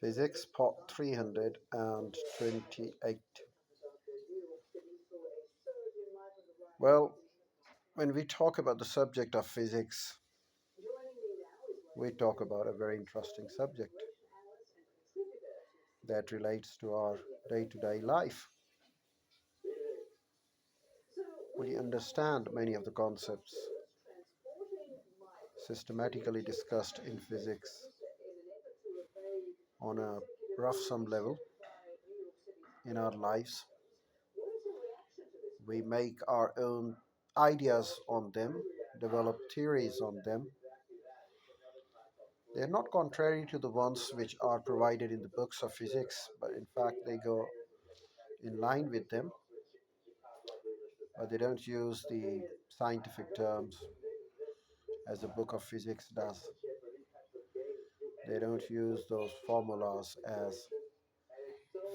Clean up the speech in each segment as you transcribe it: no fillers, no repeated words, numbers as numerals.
Physics Part 328. Well, when we talk about the subject of physics, we talk about a very interesting subject that relates to our day to day life. We understand many of the concepts systematically discussed in physics on a rough sum level in our lives. We make our own ideas on them, develop theories on them. They are not contrary to the ones which are provided in the books of physics, but in fact they go in line with them, but they don't use the scientific terms as the book of physics does. They don't use those formulas as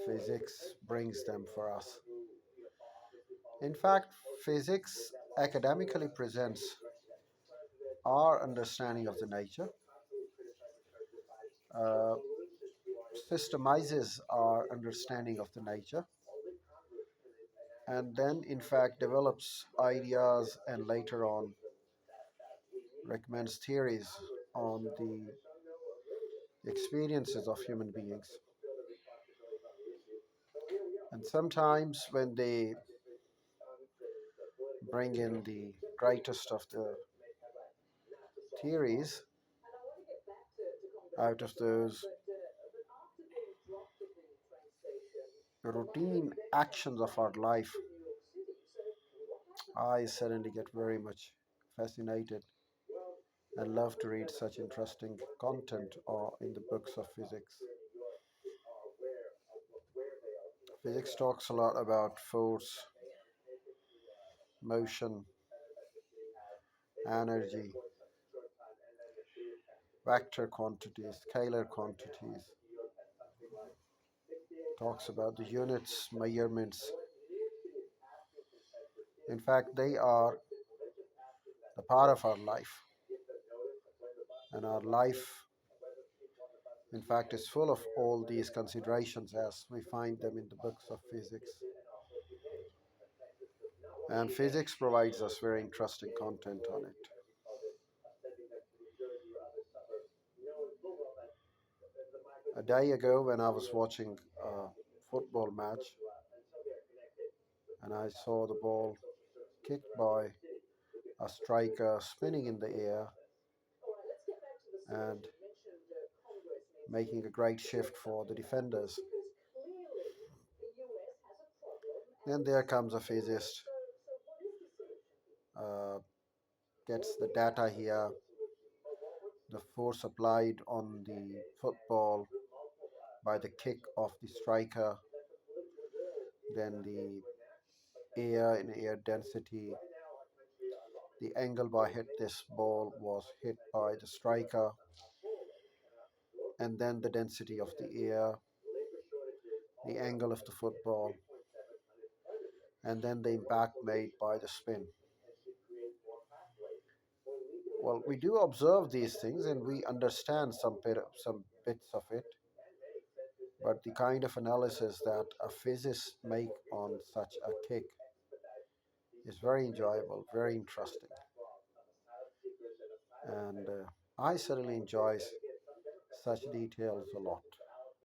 physics brings them for us. In fact, physics academically presents our understanding of the nature, uh, systemizes our understanding of the nature, and then in fact develops ideas and later on recommends theories on the experiences of human beings. And sometimes when they bring in the greatest of the theories out of those routine actions of our life, I suddenly get very much fascinated and love to read such interesting content or in the books of physics. Physics talks a lot about force, motion, energy, vector quantities, scalar quantities, talks about the units, measurements. In fact, they are the part of our life. And our life, in fact, is full of all these considerations as we find them in the books of physics. And physics provides us very interesting content on it. A day ago, when I was watching a football match and I saw the ball kicked by a striker spinning in the air and making a great shift for the defenders. Then there comes a physicist, uh, gets the data here, the force applied on the football by the kick of the striker, then the air in air density, the angle by hit this ball was hit by the striker, and then the density of the air, the angle of the football, and then the impact made by the spin. Well, we do observe these things and we understand some bits of it, but the kind of analysis that a physicist make on such a kick is very enjoyable, very interesting, and I certainly enjoy such details a lot.